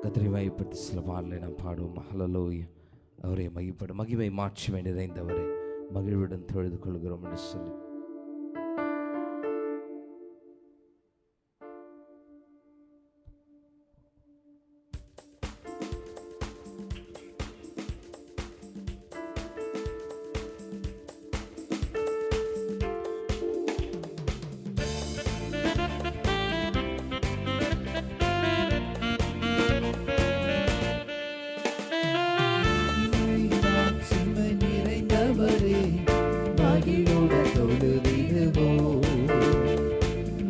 கர்த்தரை மையப்படுத்தி சில பாடலை நாம் பாடுவோம். ஹல்லேலூயா. அவரை மையப்படும் மகிமை மாட்சிமை நிறைந்தவரை மகிழ்வுடன் தொழுது கொள்கிறோம் என்று சொல்லி மகிமை மாட்சிமை நிறைந்தவரே மகிழுடன் தொழுதிடுவோம்.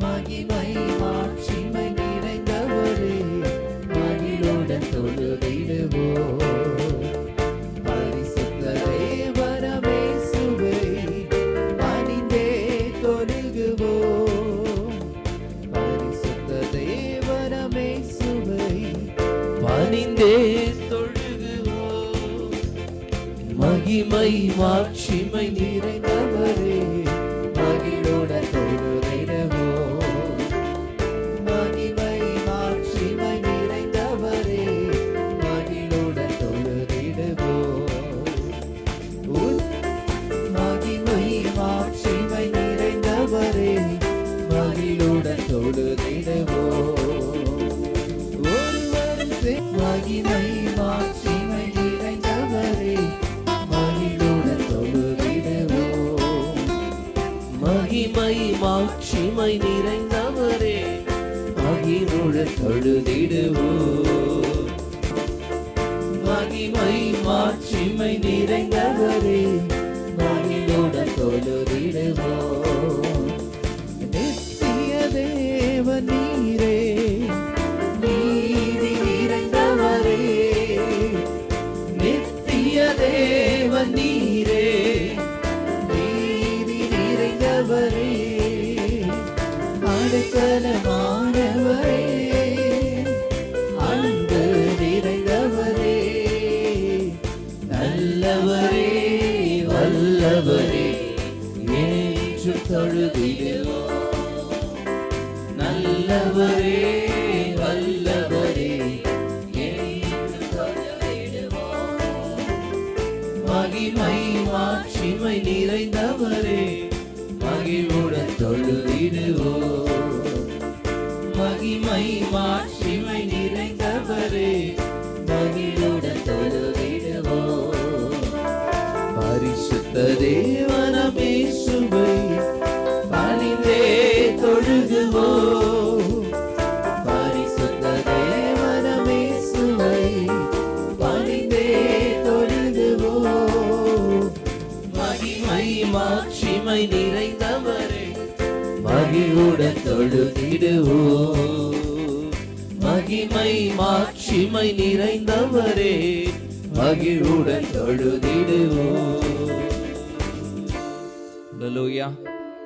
மகிமை மாட்சிமை நிறைந்தவரே மகிழுடன் தொழுதிடுவோம். மகிமை மாட்சிமை நிறைந்தவரே மகிழுடன் தொழுதிடுவோம். மகிமை மாட்சிமை நிறைந்தவரே மகிழுடன் தொழுதிடுவோம். மகிமை மாட்சிமை நிறைந்தவரே மகிழுடன் தொழுதிடுவோம். மகிமை மாட்சிமை நிறைந்தவரே மகிழுடன் தொழுதிடுவோம். நித்திய தேவ நீரே தேவ நீரே நீதி நிறைந்தவரே அடைக்கலமானவரே அன்பு நிறைந்தவரே நல்லவரே வல்லவரே என்று தொழுதிடுவோம். நல்லவரே வல்லவரே மகிமை மாட்சிமை நிறைந்தவரே மகிழ்வுடன் தொழுதிடுவோம். மகிமை மாட்சிமை நிறைந்தவரே மகிழ்வுடன் தொழுதிடுவோம். பரிசுத்த தேவனமே இயேசுவை பணிந்தே தொழுகுவோம். பரிசுத்த தேவனமே இயேசுவை பணிந்தே மகிமை மாட்சிமை நிறைந்தவரே மகிழுடன் தொழுதிடுவோம். மகிமை மாட்சிமை நிறைந்தவரே மகிழுடன் தொழுதிடுவோம். ஹல்லேலூயா.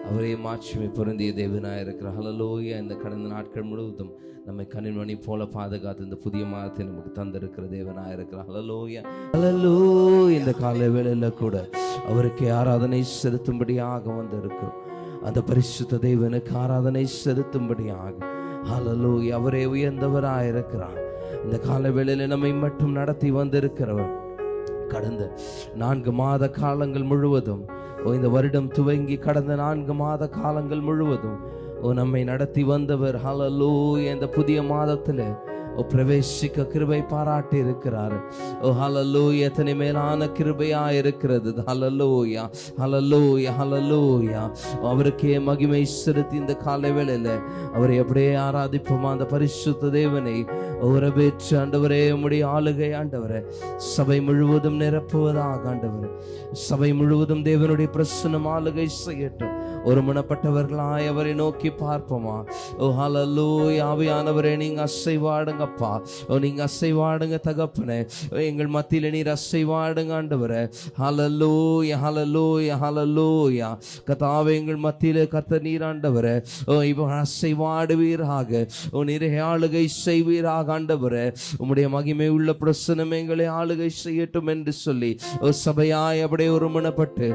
அவரே மாட்சிமை பொருந்திய தேவனாய் இருக்கிறார். ஹல்லேலூயா. இந்த கடந்த நாட்கள் முழுவதும் நம்மை கண்ணின்மணி போல பாதுகாத்து இந்த புதிய மாதத்தை நமக்கு தந்திருக்கிற தேவனாய் இருக்கிறார். ஹல்லேலூயா. ஹல்லேலூயா. இந்த கால வேளையில கூட அவருக்கு ஆராதனை செலுத்தும்படியாக வந்திருக்கிறோம். அந்த பரிசுத்த தேவனுக்கு ஆராதனை செலுத்தும்படியாக ஹல்லேலூயா. அவரே உயர்ந்தவராய் இருக்கிறார். இந்த கால வேளையில நம்மை மட்டும் நடத்தி வந்திருக்கிறவர் கடந்த 4 மாத காலங்கள் முழுவதும் இந்த வருடம் துவங்கி கடந்த 4 மாத காலங்கள் முழுவதும் நம்மை நடத்தி வந்தவர். ஹல்லேலூயா. இந்த புதிய மாதத்துல பிரவேசிக்க கிருபை பாராட்டி இருக்கிறார். ஓ ஹல்லேலூயா. எத்தனை மேலான கிருபையா இருக்கிறது. ஹல்லேலூயா. ஹல்லேலூயா. ஹல்லேலூயா. அவருக்கே மகிமை செலுத்தி இந்த காலை வேளையில அவரை அப்படியே ஆராதிப்போமா. அந்த பரிசுத்த தேவனை உறவேற்று ஆண்டவரே உம்முடைய ஆளுகை ஆண்டவரே சபை முழுவதும் நிரப்புவதாக ஆண்டவரே சபை முழுவதும் தேவனுடைய பிரசன்னம் ஆளுகை செய்யட்டும். ஒருமனப்பட்டவர்களாய் அவரை நோக்கி பார்ப்போமா. ஓ ஹல்லேலூயா. ஆவியானவரே நீங்க அசைவாடுங்க அப்பா. நீங்க அசைவாடுங்க தகப்பனே, எங்கள் மத்தியில நீர் அசைவாடுங்க ஆண்டவரே. ஹல்லேலூயா ஹல்லேலூயா ஹல்லேலூயா. கர்த்தாவே எங்கள் மத்தியில கர்த்தர் நீர் ஆண்டவரே இப்போ அசைவாடுவீராக, நீர் ஆளுகை செய்வீராக ஆண்டவரே. உம்முடைய மகிமை உள்ள பிரசன்னம் எங்களை ஆளுகை செய்யட்டும் என்று சொல்லி சபையாய் அப்படியே ஒருமனப்பட்டு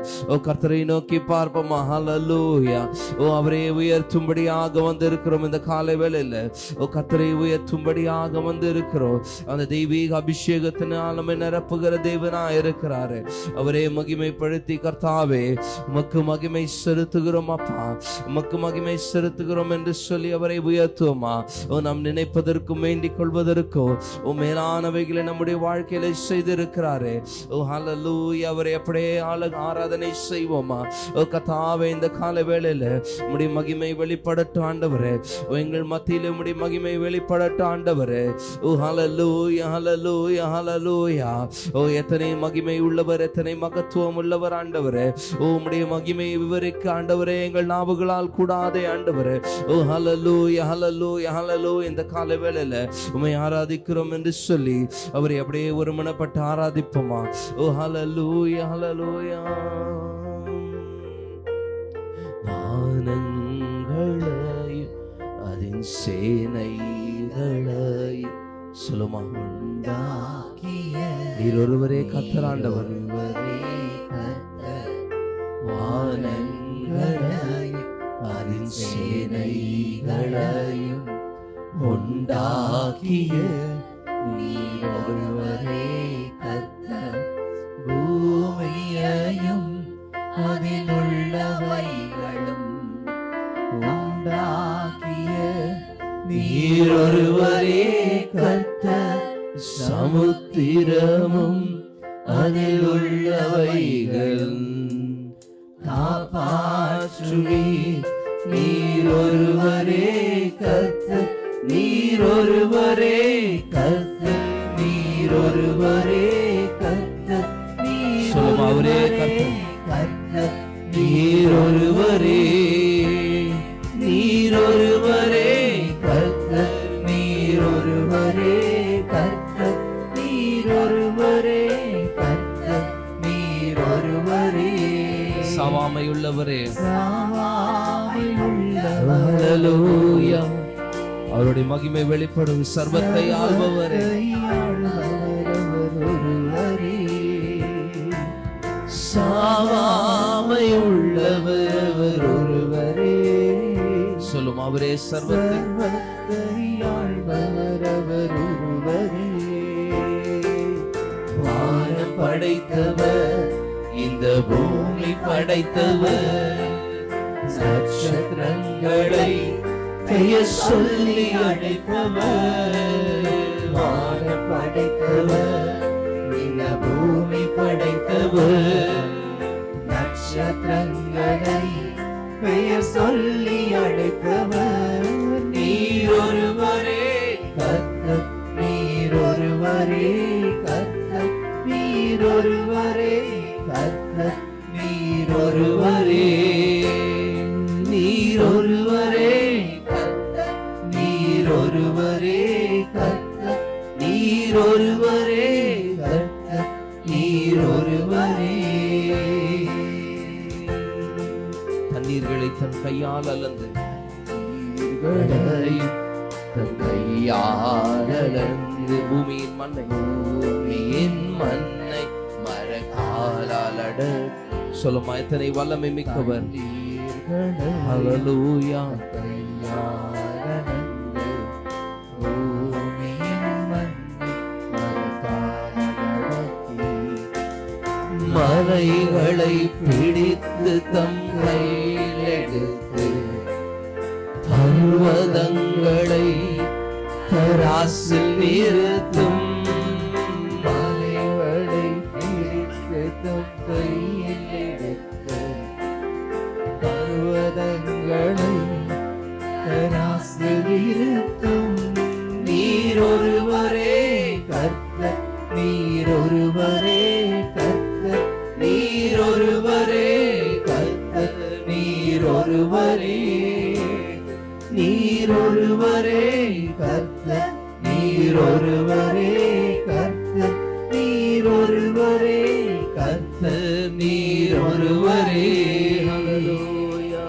கர்த்தரை நோக்கி பார்ப்போமா. ஹல்லேலூயா. அவரை உயர்த்தும்படியாக வந்திருக்கிறோம் இந்த காலை வேளையில. கர்த்தரை உயர்த்தும்படியாக வந்திருக்கிறோம். அந்த தெய்வீக அபிஷேகத்தினால் நம்மை நிரப்புகிற தேவனாய் இருக்கிறாரு. அவரே மகிமைப்படுத்தி கர்த்தாவே உமக்கு மகிமை செலுத்துகிறோம் அப்பா, உமக்கு மகிமை செலுத்துகிறோம் என்று சொல்லி அவரை உயர்த்துவோமா. நாம் நினைப்பதற்கும் வேண்டிக் கொள்வதற்கும் மேலானவைகளை நம்முடைய வாழ்க்கையில செய்திருக்கிறாரே. ஹல்லேலூயா. அவரை அப்படியே ஆராதனை செய்வோமா. கர்த்தாவே இந்த கால வேளையில உம்முடைய மகிமை வெளிப்படட்டும் ஆண்டவரே. எங்கள் மத்தியில உம்முடைய மகிமை வெளிப்படட்டும் ஆண்டவரே. ஹல்லேலூயா ஹல்லேலூயா ஹல்லேலூயா. எத்தனை மகிமை உள்ளவர், எத்தனை மகத்துவம் உள்ளவர் ஆண்டவரே. உம்முடைய மகிமையை விவரிக்க ஆண்டவரே எங்கள் நாவுகளால் கூடாதே ஆண்டவரே. ஹல்லேலூயா ஹல்லேலூயா ஹல்லேலூயா. இந்த கால வேளையில உம்மை ஆராதிக்கிறோம் என்று சொல்லி அவரை அப்படியே ஒருமனப்பட்டு ஆராதிப்போமா. ஹல்லேலூயா ஹல்லேலூயா. வானங்களையும் அதன் சேனைகளையும் சொல்லுமா உண்டாக்கிய நீர் ஒருவரே கர்த்தராண்டவர். வானங்களையும் அதன் சேனைகளையும் உண்டாக்கிய நீர் ஒருவரே கர்த்தர். பூமியையும் அதில் உள்ளவைகளும் உண்டாக்கிய நீர் ஒருவரே கர்த்தர். சமுத்திரமும் அதில் உள்ளவைகளும் காப்பாற்றுவீர். நீர் ஒருவரே கர்த்தர், நீர் ஒருவரே கர்த்தர், நீர் ஒருவரே கர்த்தர், நீர் ஒருவரே கர்த்தர், நீர் ஒருவரே, நீர் ஒருவரே கர்த்தர், நீர் ஒருவரே கர்த்தர், நீர் ஒருவரே கர்த்தர், நீர் ஒருவரே. சாவாமையுள்ளவரே, ஹல்லேலூயா. அவருடைய மகிமை வெளிப்படும் சர்வத்தை ஆள்பவரே. சாவாமையுள்ளவர் ஒருவரே. சொல்லும் அவரே சர்வத்தை ஆள்பவர் அவர் ஒருவரே. வானம் படைத்தவர், இந்த பூமி படைத்தவர், நட்சத்திரங்களை பெயர் சொல்லி அழைப்பவர். வானம் படைத்தவர், இந்த பூமி படைத்தவர், நட்சத்திரங்களை பெயர் சொல்லி அழைப்பவர். நீர் ஒருவரே கர்த்தர், நீர் ஒருவரே கர்த்தர், நீர் ஒருவரே கர்த்தர், நீர் ஒருவரே, நீர் ஒருவரே கர்த்தர், நீர் ஒருவரே கர்த்தர், நீர் ஒருவரே கர்த்தர், நீர் ஒருவரே. தண்ணீர்களை தன் கையால் அளந்து, தன் கையால் அளந்து, பூமியின் மண்ணை, பூமியின் மண்ணை மரக்காலால் அடர்த்தி. சொல்லுமா, எத்தனை வல்லமை மிக்கவர். ஹல்லேலூயா. மலைகளை பிடித்து தம் கையில் எடுத்து, பர்வதங்களை தராசில் நிறுத்தும். மலைகளை பிடித்து தம் கையில் எடுத்து, பர்வதங்களை தராசில் நிறுத்தும். நீர் ஒருவரே கர்த்தர், நீர் ஒருவரே கர்த்தர், நீர் ஒருவரே கர்த்தர், நீர் ஒருவரே, நீர் ஒருவரே கர்த்தர், நீர் நீர் ஒருவரே கர்த்தர், நீர் ஒருவரே கர்த்தர், நீர் ஒருவரே. ஹல்லேலூயா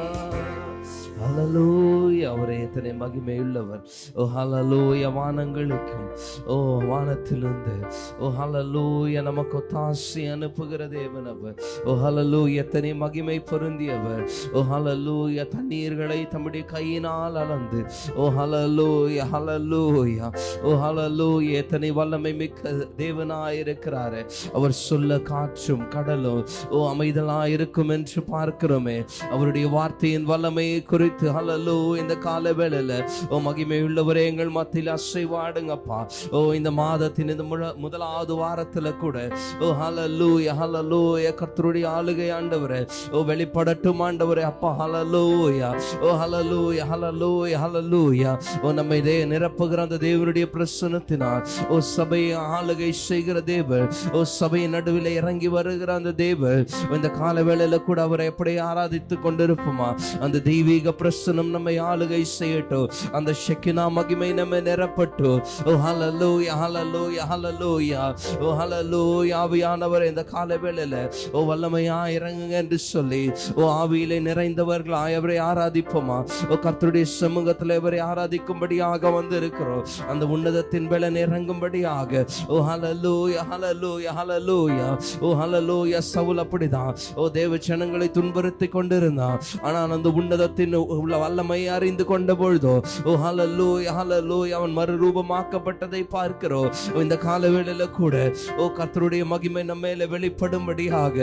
ஹல்லேலூயா. அவரே எத்தனை மகிமையுள்ளவர். ஓ ஹல்லேலூயா. வானங்களுக்கும் ஓ வானத்திலிருந்து ஓ ஹல்லேலூயா நமக்கு ஒத்தாசை அனுப்புகிற தேவன் அவர். ஓ ஹல்லேலூயா. எத்தனை மகிமை பொருந்தியவர். ஓ ஹல்லேலூயா. தண்ணீர்களை தம்முடைய கையினால் அளந்து ஓ ஹல்லேலூயா ஹல்லேலூயா ஓ ஹல்லேலூயா. எத்தனை வல்லமை மிக்க தேவனாயிருக்கிறாரு அவர். சொல்ல காற்றும் கடலும் ஓ அமைதலாயிருக்கும் என்று பார்க்கிறோமே. அவருடைய வார்த்தையின் வல்லமையை குறித்து ஹல்லேலூயா இந்த கால வேளையில ஓ மகிமை உள்ளவரே எங்கள் மத்தியில் அசைவாடுங்கப்பா. ஓ இந்த மாதத்தின் இந்த முதலாவது வாரத்துல கூட ஓ ஹல்லேலூயா ஹல்லேலூயா கர்த்தருடைய ஆளுகை ஆண்டவரே ஓ வெளிப்படட்டும் ஆண்டவரே அப்பா. ஹல்லேலூயா ஓ ஹல்லேலூயா ஹல்லேலூயா ஹல்லேலூயா. ஓ நம்மை நிரப்புகிற அந்த தேவனுடைய பிரசன்னத்தினால் ஓ சபையை ஆளுகை செய்கிற தேவர், ஓ சபையின் நடுவில் இறங்கி வருகிற அந்த தேவர் இந்த கால வேளையில கூட அவரை எப்படி ஆராதித்து கொண்டிருப்போமா. அந்த தெய்வீக பிரசன்னம் நம்மை ஆளுகை செய்யட்டும். அந்த ஷெக்கினா மகிமை நம்மை நிரப்பட்டும். ஓ ஹல்லேலூயா ஹல்லேலூயா ஹல்லேலூயா ஓ ஹல்லேலூயா. ஆவியானவர் இந்த கால வேளையில ஓ வல்லமையா இறங்குங்க என்று சொல்லி ஓ ஆவியிலே நிறைந்தவர்களாய் அவரை ஆராதிப்போமா. ஓ கர்த்தருடைய சமூகத்தில் அவரை ஆராதிக்கும்படியாக வந்து இருக்கிறோம். அந்த உன்னதத்தின் பலன் இறங்கும்படியாக ஓ ஹல்லேலூயா ஹல்லேலூயா ஹல்லேலூயா ஓ ஹல்லேலூயா. சவுல் அப்படிதான் ஓ தேவ ஜனங்களை துன்புறுத்தி கொண்டிருந்தான். ஆனால் அந்த உன்னதத்தின் உள்ள வல்லமை அறிந்து கொண்ட பொழுதோ ஓ ஹல்லேலூயா ஹல்லேலூயா அவன் மறுரூபமாக்கப்பட்டதை பார்க்கிறோம். இந்த காலவேளையில கூட ஓ கர்த்தருடைய மகிமை நம்ம மேல வெளிப்படும்படியாக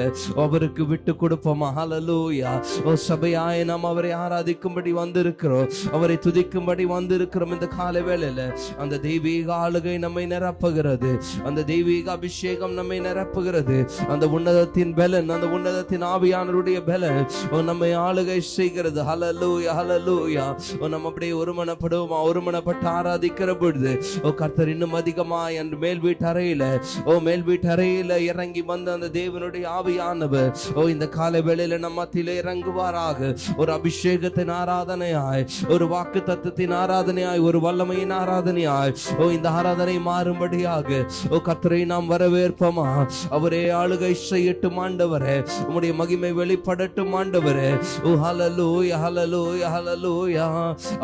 அவருக்கு விட்டு கொடுப்போமா. ஹல்லேலூயா. ஓ சபையாய் நாம் அவரை ஆராதிக்கும்படி வந்திருக்கிறோம், அவரை துதிக்கும்படி வந்திருக்கிறோம். இந்த காலவேளையில அந்த தெய்வீக ஆளுகை நம்மை நிரப்புகிறது, அந்த தெய்வீக அபிஷேகம் நம்மை நிரப்புகிறது. அந்த உன்னதத்தின் பலன், அந்த உன்னதத்தின் ஆவியானவருடைய பலன் நம்மை ஆளுகை செய்கிறது. ஹல்லேலூயா ஹல்லேலூயா. நம்ம அப்படியே ஒருமனப்படுவோமா. ஒருமனப்பட்டு ஆராதிக்கிற பொழுது ஓ கர்த்தர் இன்னும் அதிகமாய் அந்த மேல் வீட்டு அறையில மேல் வீட்டு அறையில இறங்கி வந்த அந்த தேவனுடைய ஆவியானவர் இந்த காலை வேளையில நம்ம மத்தியில இறங்குவாராக. ஒரு அபிஷேகத்தின் ஆராதனையாய், ஒரு வாக்கு தத்துவத்தின் ஆராதனையாய், ஒரு வல்லமையின் ஆராதனையாய் இந்த ஆராதனை மாறும்படியாக கர்த்தரை நாம் வரவேற்போமா. அவரே ஆளுகை செய்யட்டும் ஆண்டவரே, உம்முடைய மகிமை வெளிப்படட்டும் ஆண்டவரே. ஓ ஹல்லேலூயா ஹல்லேலூயா ஹல்லேலூயா.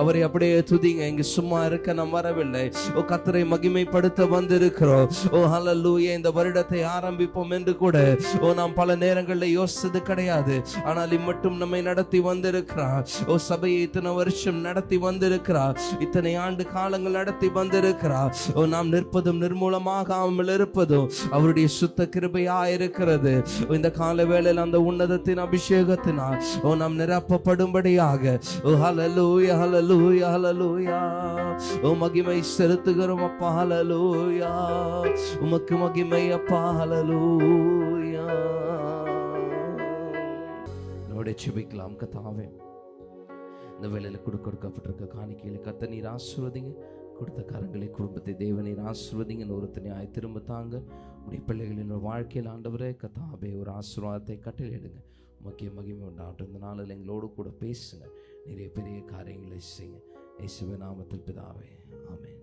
அவரை அப்படியே துதிங்க. இங்க சும்மா இருக்க நாம் வரவில்லை. ஓ கர்த்தரை மகிமைப்படுத்த வந்திருக்கிறோம். ஓ ஹல்லேலூயா. இந்த வருடத்தை ஆரம்பிப்போம் என்று கூட நாம் பல நேரங்களில் யோசித்தது கிடையாது. ஆனால் இம்மட்டும் நம்மை நடத்தி வந்திருக்கிறார். ஓ சபையை இத்தனை வருஷம் நடத்தி வந்திருக்கிறார், இத்தனை ஆண்டு காலங்கள் நடத்தி வந்திருக்கிறார். ஓ நாம் நிற்பதும் நிர்மூலமாகாமல் இருப்பதும் அவருடைய சுத்த கிருபையா இருக்கிறது. இந்த கால வேளையில் அந்த உன்னதத்தின் அபிஷேகத்தினால் நாம் நிரப்பப்படும்படியாக ஓ ஹல்லேலூயா ஹல்லேலூயா ஹல்லேலூயா. ஓ மகிமை செலுத்துகிறோம் அப்பா. ஹல்லேலூயா. உமக்கு மகிமை அப்பா. ஹல்லேலூயா. நம்முடைய ஜெபிக்கலாம். கர்த்தாவே, இந்த வேளையில கொடுக்கப்பட்டிருக்க காணிக்கையில கர்த்தர் நீர் ஆசீர்வதிங்க. கொடுத்த கரங்களை, குடும்பத்தை தேவனீர் ஆசீர்வதிங்க. ஒருத்தனையாய் திரும்ப தாங்க. உடைய பிள்ளைகளின் வாழ்க்கையில் ஆண்டவரே கர்த்தாவே ஒரு ஆசீர்வாதத்தை கட்டளையிடுங்க. முக்கிய மகிமை உண்டாகட்டும். இந்த நாளில் எங்களோடு கூட பேசுங்க. நிறைய பெரிய காரியங்களை செய்யுங்க. இயேசுவின் நாமத்தில் பிதாவே, ஆமென்.